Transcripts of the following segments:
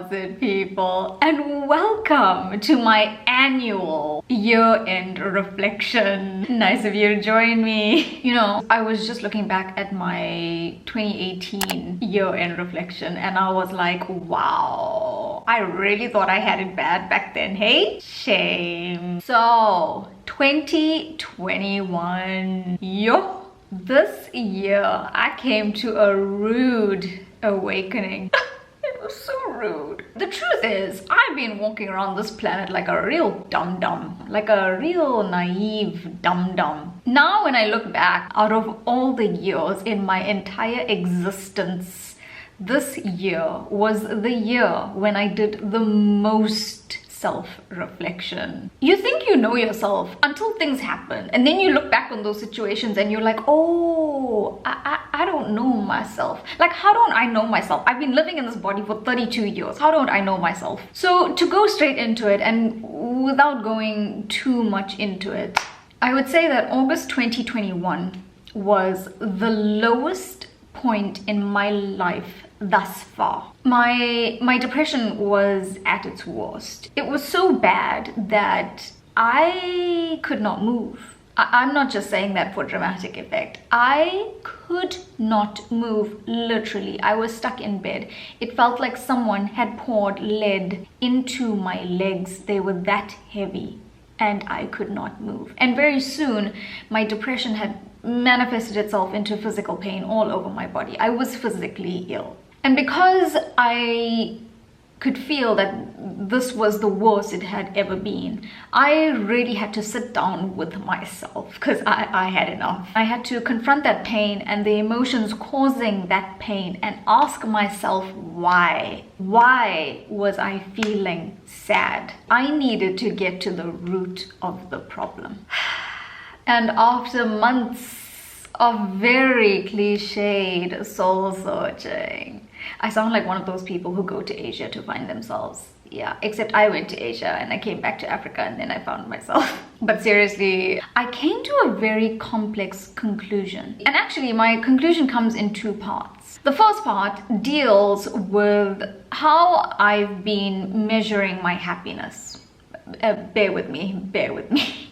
What's it, people? And welcome to my annual year-end reflection. Nice of you to join me. You know, I was just looking back at my 2018 year-end reflection and I was like, wow, I really thought I had it bad back then, hey? Shame. So, 2021. Yo. This year, I came to a rude awakening. It was so rude. The truth is, I've been walking around this planet like a real dum-dum, like a real naive dum-dum. Now when I look back, out of all the years in my entire existence, this year was the year when I did the most self-reflection. You think you know yourself until things happen, and then you look back on those situations and you're like, oh, I don't know myself. Like, how don't I know myself? I've been living in this body for 32 years. How don't I know myself? So to go straight into it and without going too much into it, I would say that August 2021 was the lowest point in my life thus far. My depression was at its worst. It was so bad that I could not move. I'm not just saying that for dramatic effect. I could not move, literally. I was stuck in bed. It felt like someone had poured lead into my legs. They were that heavy and I could not move. And very soon, my depression had manifested itself into physical pain all over my body. I was physically ill. And because I could feel that this was the worst it had ever been, I really had to sit down with myself because I had enough. I had to confront that pain and the emotions causing that pain and ask myself why. Why was I feeling sad? I needed to get to the root of the problem. And after months of very cliched soul searching, I sound like one of those people who go to Asia to find themselves. Yeah, except I went to Asia and I came back to Africa and then I found myself. But seriously, I came to a very complex conclusion. And actually, my conclusion comes in two parts. The first part deals with how I've been measuring my happiness. Bear with me.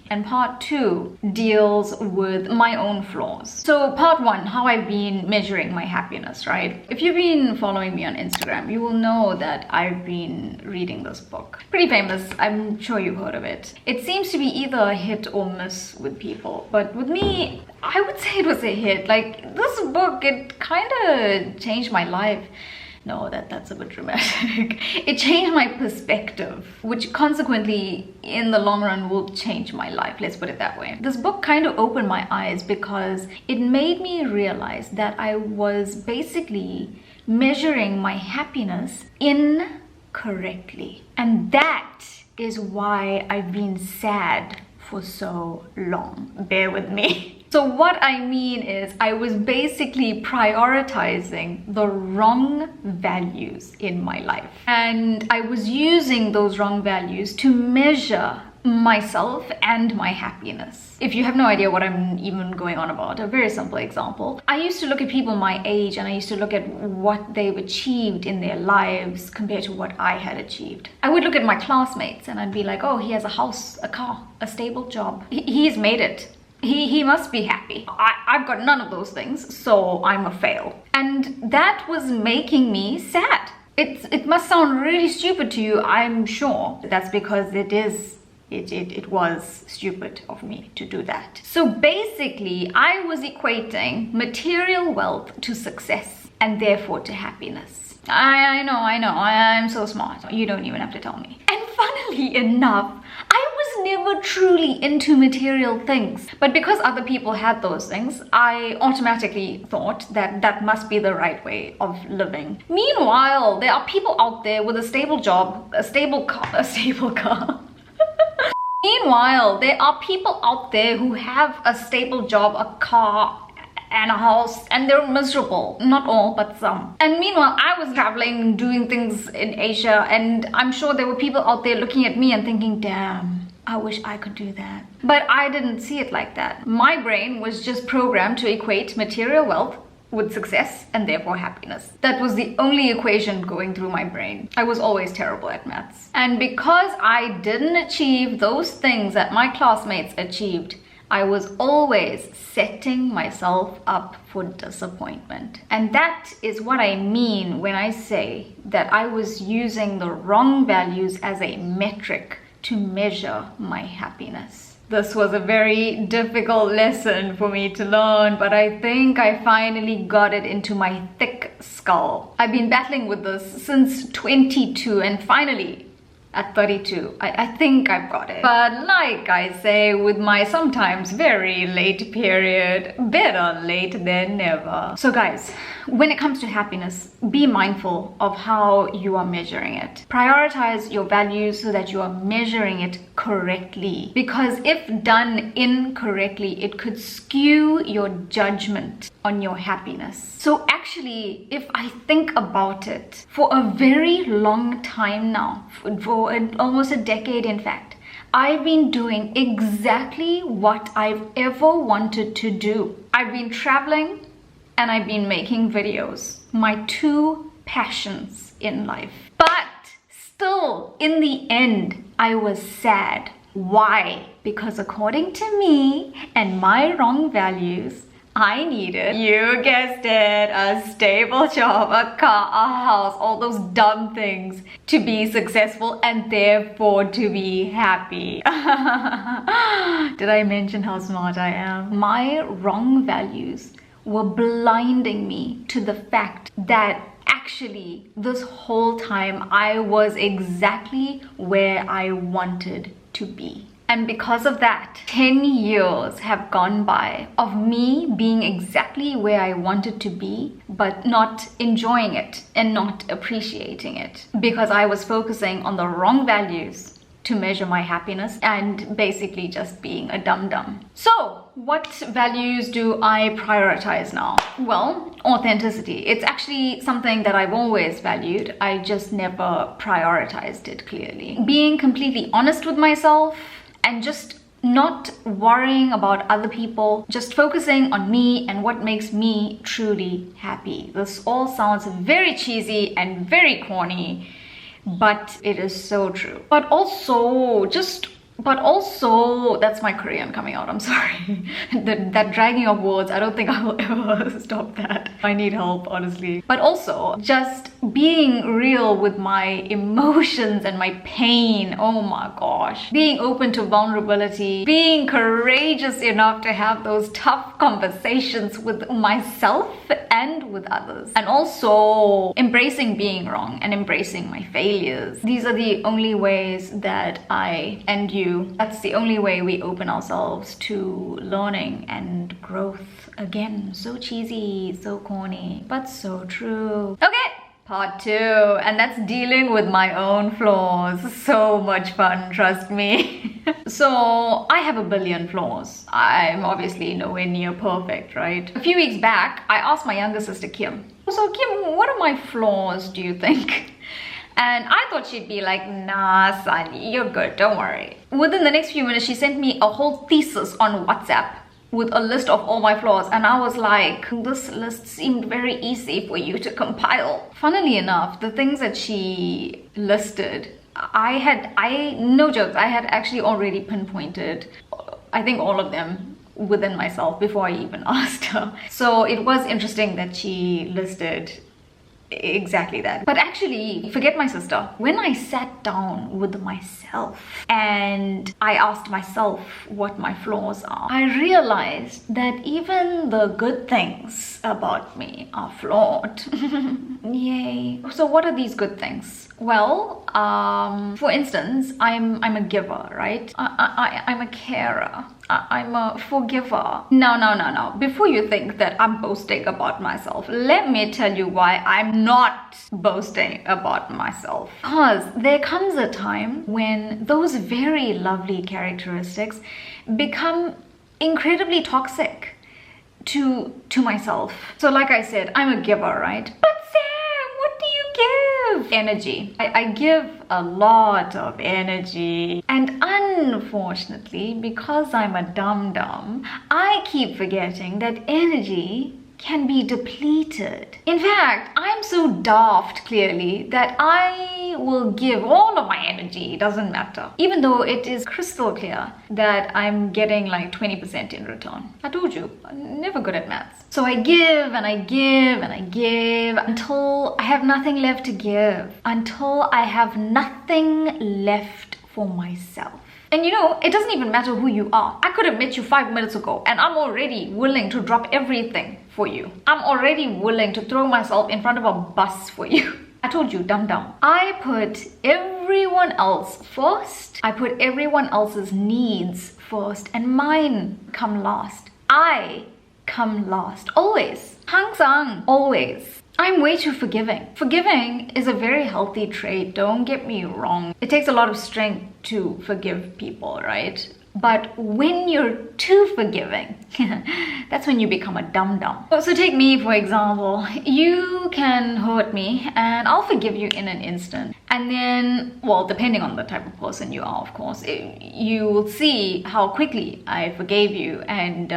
And part two deals with my own flaws. So part one, how I've been measuring my happiness, right? If you've been following me on Instagram, you will know that I've been reading this book. Pretty famous, I'm sure you've heard of it. It seems to be either a hit or miss with people, but with me, I would say it was a hit. Like, this book, it kind of changed my life. No, that's a bit dramatic. It changed my perspective, which consequently, in the long run, will change my life. Let's put it that way. This book kind of opened my eyes because it made me realize that I was basically measuring my happiness incorrectly. And that is why I've been sad for so long. Bear with me. So what I mean is I was basically prioritizing the wrong values in my life. And I was using those wrong values to measure myself and my happiness. If you have no idea what I'm even going on about, a very simple example. I used to look at people my age and I used to look at what they've achieved in their lives compared to what I had achieved. I would look at my classmates and I'd be like, oh, he has a house, a car, a stable job. He's made it. He must be happy. I've got none of those things, so I'm a fail. And that was making me sad. It must sound really stupid to you, I'm sure. That's because it was stupid of me to do that. So basically, I was equating material wealth to success and therefore to happiness. I know, I'm so smart. You don't even have to tell me. And funnily enough, I was never truly into material things. But because other people had those things, I automatically thought that that must be the right way of living. Meanwhile, there are people out there with a stable job, a stable car. Meanwhile, there are people out there who have a stable job, a car, and a house, and they're miserable. Not all, but some. And meanwhile, I was traveling, doing things in Asia, and I'm sure there were people out there looking at me and thinking, damn, I wish I could do that. But I didn't see it like that. My brain was just programmed to equate material wealth with success and therefore happiness. That was the only equation going through my brain. I was always terrible at maths. And because I didn't achieve those things that my classmates achieved, I was always setting myself up for disappointment. And that is what I mean when I say that I was using the wrong values as a metric to measure my happiness. This was a very difficult lesson for me to learn, but I think I finally got it into my thick skull. I've been battling with this since 22, and finally, at 32, I think I've got it. But like I say, with my sometimes very late period, better late than never. So guys, when it comes to happiness, be mindful of how you are measuring it. Prioritize your values so that you are measuring it correctly. Because if done incorrectly, it could skew your judgment on your happiness. So actually, if I think about it, for a very long time now, for almost a decade in fact, I've been doing exactly what I've ever wanted to do. I've been traveling and I've been making videos. My two passions in life. But still, in the end, I was sad. Why? Because according to me and my wrong values, I needed, you guessed it, a stable job, a car, a house, all those dumb things to be successful and therefore to be happy. Did I mention how smart I am? My wrong values were blinding me to the fact that actually this whole time I was exactly where I wanted to be. And because of that, 10 years have gone by of me being exactly where I wanted to be, but not enjoying it and not appreciating it because I was focusing on the wrong values to measure my happiness and basically just being a dum-dum. So, what values do I prioritize now? Well, authenticity. It's actually something that I've always valued. I just never prioritized it clearly. Being completely honest with myself and just not worrying about other people, just focusing on me and what makes me truly happy. This all sounds very cheesy and very corny, but it is so true. But also, that's my Korean coming out, I'm sorry. that dragging of words, I don't think I will ever stop that. I need help, honestly. But also, just being real with my emotions and my pain, oh my gosh. Being open to vulnerability, being courageous enough to have those tough conversations with myself and with others. And also, embracing being wrong and embracing my failures. These are the only ways that I and you, that's the only way we open ourselves to learning and growth. Again, so cheesy, so corny, but so true. Okay, part 2, and that's dealing with my own flaws. So much fun, trust me. So, I have a billion flaws. I'm obviously nowhere near perfect, right? A few weeks back, I asked my younger sister Kim, so Kim, what are my flaws, do you think? And I thought she'd be like, nah, son, you're good, don't worry. Within the next few minutes, she sent me a whole thesis on WhatsApp with a list of all my flaws, and I was like, this list seemed very easy for you to compile. Funnily enough, the things that she listed, no jokes, I had actually already pinpointed, I think all of them within myself before I even asked her. So it was interesting that she listed exactly that. But actually, forget my sister. When I sat down with myself and I asked myself what my flaws are, I realized that even the good things about me are flawed. Yay. So what are these good things? Well, for instance, I'm a giver, right? I'm a carer. I'm a forgiver. No. Before you think that I'm boasting about myself, let me tell you why I'm not boasting about myself. Because there comes a time when those very lovely characteristics become incredibly toxic to myself. So like I said, I'm a giver, right? But Sam, what do you give? Energy. I give a lot of energy. And unfortunately, because I'm a dum-dum, I keep forgetting that energy can be depleted. In fact, I'm so daft clearly that I will give all of my energy, doesn't matter. Even though it is crystal clear that I'm getting like 20% in return. I told you, I'm never good at maths. So I give and I give and I give until I have nothing left to give. Until I have nothing left for myself. And you know, it doesn't even matter who you are. I could have met you 5 minutes ago and I'm already willing to drop everything for you. I'm already willing to throw myself in front of a bus for you. I told you, dum dum. I put everyone else first. I put everyone else's needs first and mine come last. I come last. Always. 항상. Always. I'm way too forgiving. Forgiving is a very healthy trait, don't get me wrong. It takes a lot of strength to forgive people, right? But when you're too forgiving, that's when you become a dum-dum. So take me for example. You can hurt me and I'll forgive you in an instant. And then, well, depending on the type of person you are, of course, you will see how quickly I forgave you. And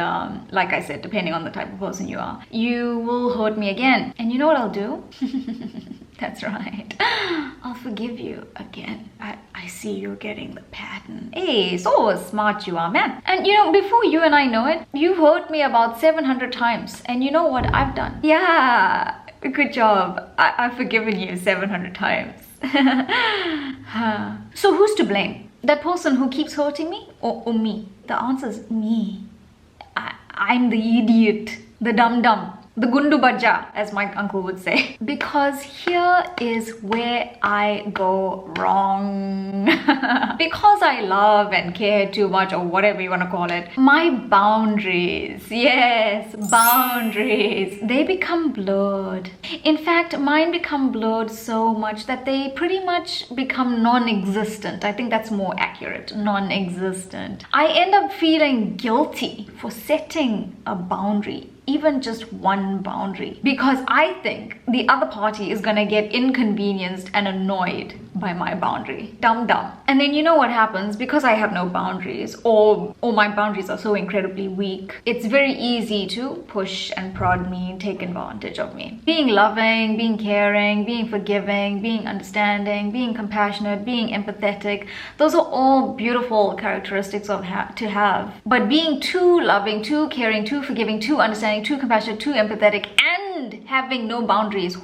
like I said, depending on the type of person you are, you will hurt me again. And you know what I'll do? That's right. I'll forgive you again. I see you're getting the pattern. Hey, so smart you are, man. And you know, before you and I know it, you've hurt me about 700 times. And you know what I've done? Yeah, good job. I've forgiven you 700 times. So who's to blame? That person who keeps hurting me or me? The answer is me. I'm the idiot, the dum-dum. The gundu baja, as my uncle would say. Because here is where I go wrong. Because I love and care too much, or whatever you want to call it. My boundaries, yes, boundaries, they become blurred. In fact, mine become blurred so much that they pretty much become non-existent. I think that's more accurate, non-existent. I end up feeling guilty for setting a boundary. Even just one boundary, because I think the other party is gonna get inconvenienced and annoyed by my boundary. Dumb. And then you know what happens? Because I have no boundaries, or my boundaries are so incredibly weak, it's very easy to push and prod me, take advantage of me. Being loving, being caring, being forgiving, being understanding, being compassionate, being empathetic, those are all beautiful characteristics to have. But being too loving, too caring, too forgiving, too understanding, too compassionate, too empathetic, and having no boundaries,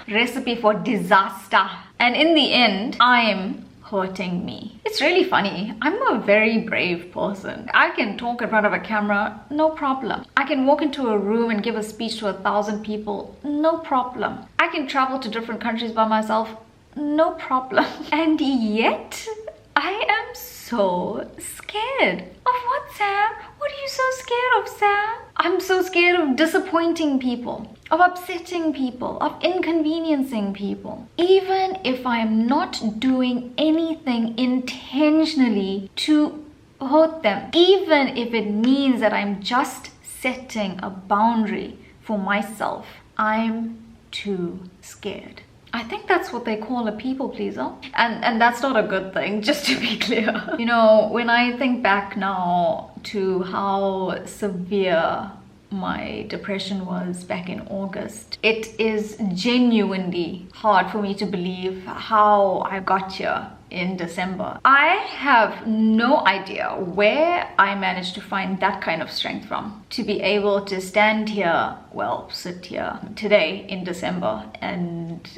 recipe for disaster. And in the end, I'm hurting me. It's really funny. I'm a very brave person. I can talk in front of a camera, no problem. I can walk into a room and give a speech to 1,000 people, no problem. I can travel to different countries by myself, no problem. And yet, I am so scared. Of what, Sam? What are you so scared of, Sam? I'm so scared of disappointing people, of upsetting people, of inconveniencing people. Even if I'm not doing anything intentionally to hurt them, even if it means that I'm just setting a boundary for myself, I'm too scared. I think that's what they call a people pleaser. And that's not a good thing, just to be clear. You know, when I think back now to how severe my depression was back in August, it is genuinely hard for me to believe how I got here in December. I have no idea where I managed to find that kind of strength from to be able to stand here, well, sit here today in December and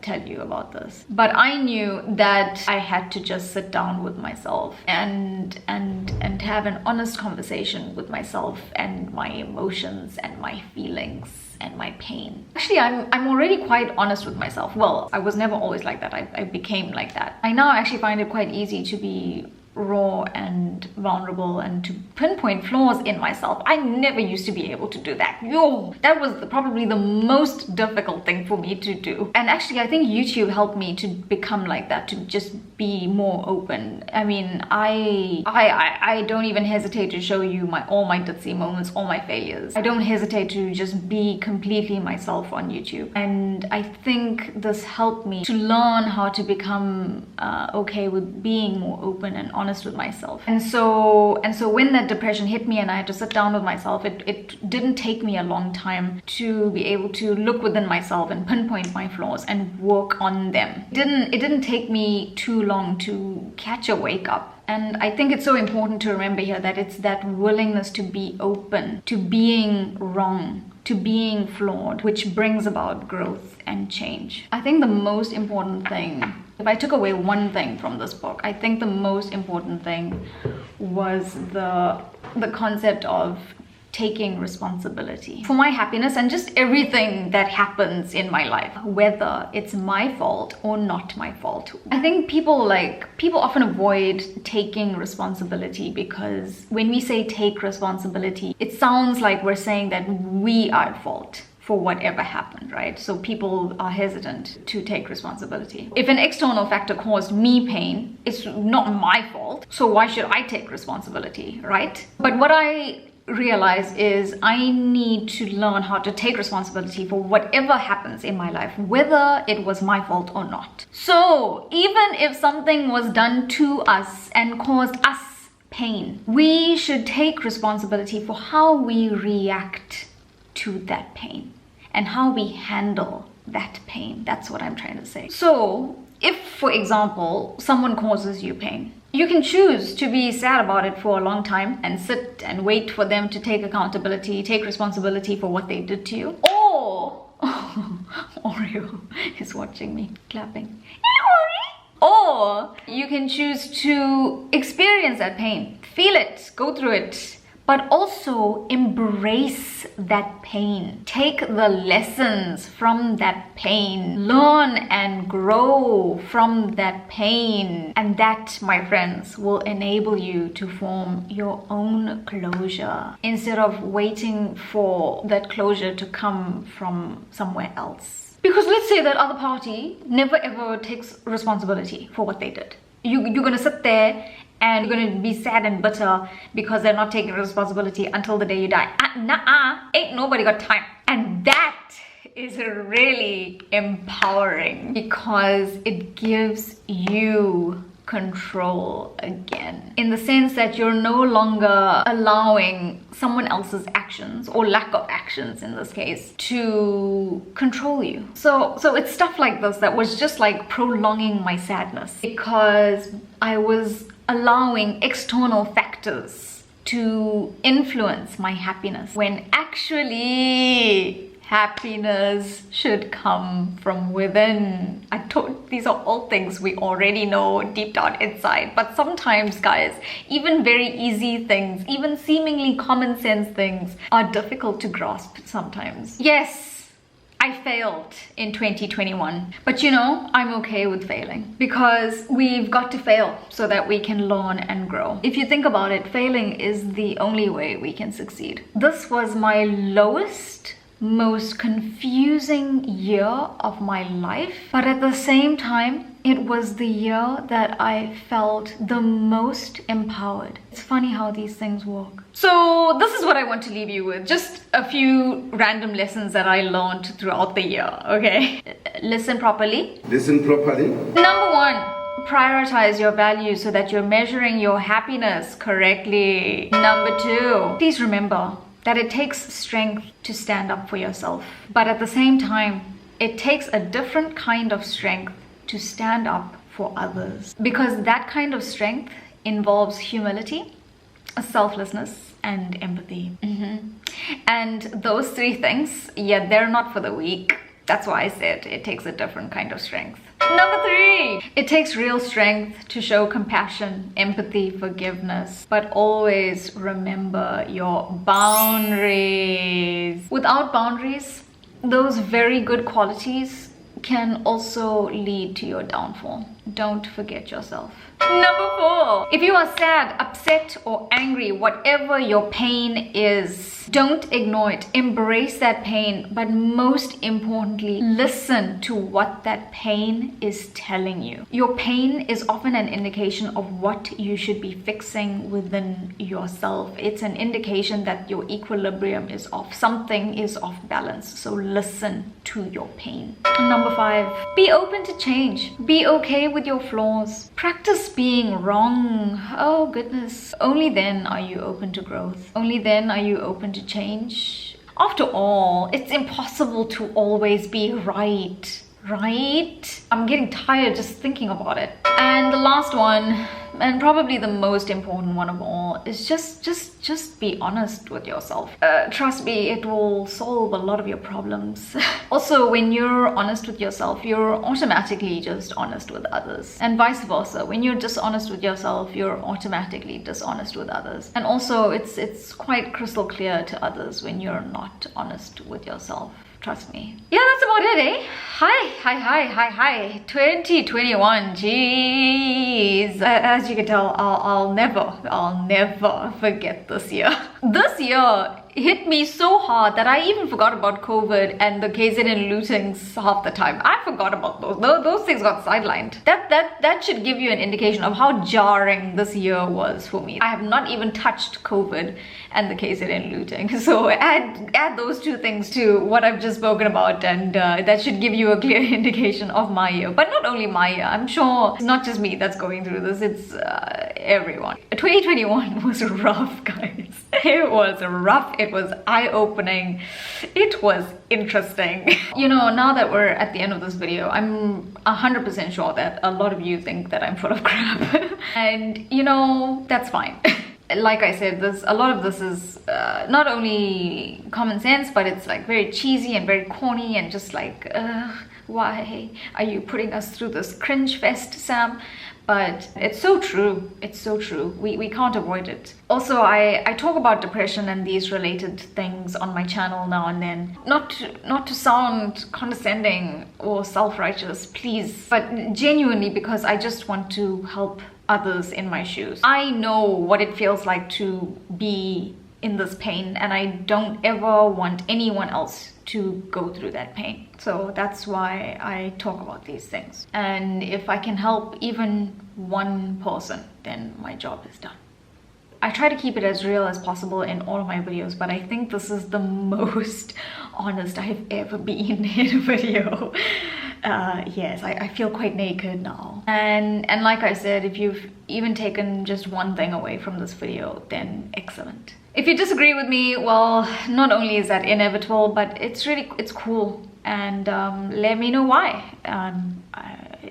tell you about this. But I knew that I had to just sit down with myself and have an honest conversation with myself and my emotions and my feelings and my pain. Actually, I'm already quite honest with myself. Well, I was never always like that. I became like that. I now actually find it quite easy to be raw and vulnerable and to pinpoint flaws in myself. I never used to be able to do that. That was probably the most difficult thing for me to do. And actually, I think YouTube helped me to become like that, to just be more open. I mean, I don't even hesitate to show you all my ditzy moments, all my failures. I don't hesitate to just be completely myself on YouTube. And I think this helped me to learn how to become okay with being more open and honest honest with myself. And so when that depression hit me and I had to sit down with myself, it didn't take me a long time to be able to look within myself and pinpoint my flaws and work on them. It didn't take me too long to catch a wake up. And I think it's so important to remember here that it's that willingness to be open to being wrong, to being flawed, which brings about growth and change. I think the most important thing, if I took away one thing from this book, I think the most important thing was the concept of taking responsibility for my happiness and just everything that happens in my life, whether it's my fault or not my fault. I think people often avoid taking responsibility because when we say take responsibility, it sounds like we're saying that we are at fault for whatever happened, right? So people are hesitant to take responsibility. If an external factor caused me pain, it's not my fault, so why should I take responsibility, right? But what I realize is I need to learn how to take responsibility for whatever happens in my life, whether it was my fault or not. So even if something was done to us and caused us pain, we should take responsibility for how we react to that pain and how we handle that pain. That's what I'm trying to say. So if, for example, someone causes you pain, you can choose to be sad about it for a long time and sit and wait for them to take accountability, take responsibility for what they did to you. Or, Oreo is watching me, clapping. Or you can choose to experience that pain, feel it, go through it, but also embrace that pain. Take the lessons from that pain. Learn and grow from that pain. And that, my friends, will enable you to form your own closure instead of waiting for that closure to come from somewhere else. Because let's say that other party never ever takes responsibility for what they did. You're gonna sit there and you're gonna be sad and bitter because they're not taking responsibility until the day you die. Ain't nobody got time. And that is really empowering because it gives you control again, in the sense that you're no longer allowing someone else's actions, or lack of actions in this case, to control you. So it's stuff like this that was just like prolonging my sadness, because I was allowing external factors to influence my happiness, when actually happiness should come from within. These are all things we already know deep down inside, but sometimes, guys, even very easy things, even seemingly common sense things, are difficult to grasp sometimes. Yes, I failed in 2021, but you know, I'm okay with failing, because we've got to fail so that we can learn and grow. If you think about it, failing is the only way we can succeed. This was my lowest, most confusing year of my life, but at the same time, it was the year that I felt the most empowered. It's funny how these things work. So this is what I want to leave you with, just a few random lessons that I learned throughout the year, okay? Listen properly. Listen properly. Number one, prioritize your values so that you're measuring your happiness correctly. Number two, please remember that it takes strength to stand up for yourself. But at the same time, it takes a different kind of strength to stand up for others. Because that kind of strength involves humility, selflessness, and empathy. And those three things, yeah, they're not for the weak. That's why I said it takes a different kind of strength. Number three, it takes real strength to show compassion, empathy, forgiveness, but always remember your boundaries. Without boundaries, those very good qualities can also lead to your downfall. Don't forget yourself. Number four, if you are sad, upset, or angry, whatever your pain is, don't ignore it. Embrace that pain, but most importantly, listen to what that pain is telling you. Your pain is often an indication of what you should be fixing within yourself. It's an indication that your equilibrium is off. Something is off balance. So listen to your pain. Number five, be open to change. Be okay with your flaws. Practice being wrong. Oh goodness. Only then are you open to growth. Only then are you open to change. After all, it's impossible to always be right. Right? I'm getting tired just thinking about it. And the last one, and probably the most important one of all, is just be honest with yourself. Trust me, it will solve a lot of your problems. Also, when you're honest with yourself, you're automatically just honest with others. And vice versa. When you're dishonest with yourself, you're automatically dishonest with others. And also, it's quite crystal clear to others when you're not honest with yourself. Trust me. Yeah, that's about it, eh? Hi. 2021, jeez. As you can tell, I'll never forget this year. This year hit me so hard that I even forgot about COVID and the KZN lootings half the time. I forgot about those. Those things got sidelined. That should give you an indication of how jarring this year was for me. I have not even touched COVID and the KZN looting. So add those two things to what I've just spoken about, and that should give you a clear indication of my year. But not only my year, I'm sure it's not just me that's going through this, it's everyone. 2021 was rough, guys. It was rough, it was eye-opening, it was interesting. You know, now that we're at the end of this video, I'm 100% sure that a lot of you think that I'm full of crap. And you know, that's fine. Like I said, a lot of this is not only common sense, but it's like very cheesy and very corny and just like, why are you putting us through this cringe fest, Sam? But it's so true. It's so true. We can't avoid it. Also, I talk about depression and these related things on my channel now and then. Not to sound condescending or self-righteous, please, but genuinely because I just want to help others in my shoes. I know what it feels like to be in this pain, and I don't ever want anyone else to go through that pain. So that's why I talk about these things. And if I can help even one person, then my job is done. I try to keep it as real as possible in all of my videos, but I think this is the most honest I've ever been in a video. Yes, I feel quite naked now. And like I said, if you've even taken just one thing away from this video, then excellent. If you disagree with me, well, not only is that inevitable, but it's cool. And let me know why.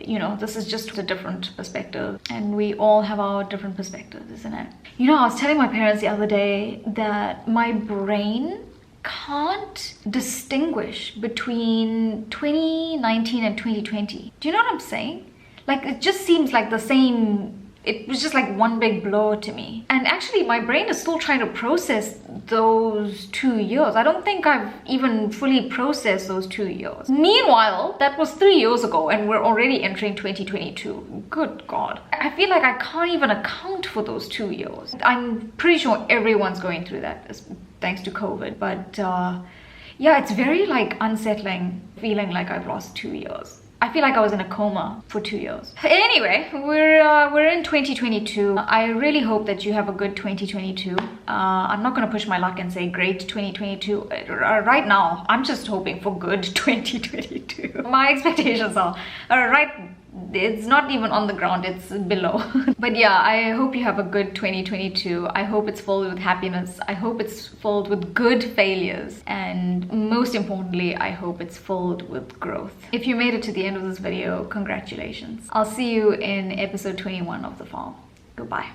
You know, this is just a different perspective, and we all have our different perspectives, isn't it? You know, I was telling my parents the other day that my brain can't distinguish between 2019 and 2020. Do you know what I'm saying? Like, it just seems like the same. It was just like one big blur to me. And actually, my brain is still trying to process those 2 years. I don't think I've even fully processed those 2 years. Meanwhile, that was 3 years ago and we're already entering 2022. Good God. I feel like I can't even account for those 2 years. I'm pretty sure everyone's going through that thanks to COVID. But yeah, it's very like unsettling feeling like I've lost 2 years. I feel like I was in a coma for 2 years. Anyway, we're in 2022. I really hope that you have a good 2022. I'm not going to push my luck and say great 2022. Right now, I'm just hoping for good 2022. My expectations are right. It's not even on the ground, it's below. But yeah, I hope you have a good 2022. I hope it's filled with happiness. I hope it's filled with good failures. And most importantly, I hope it's filled with growth. If you made it to the end of this video, congratulations. I'll see you in episode 21 of The Farm. Goodbye.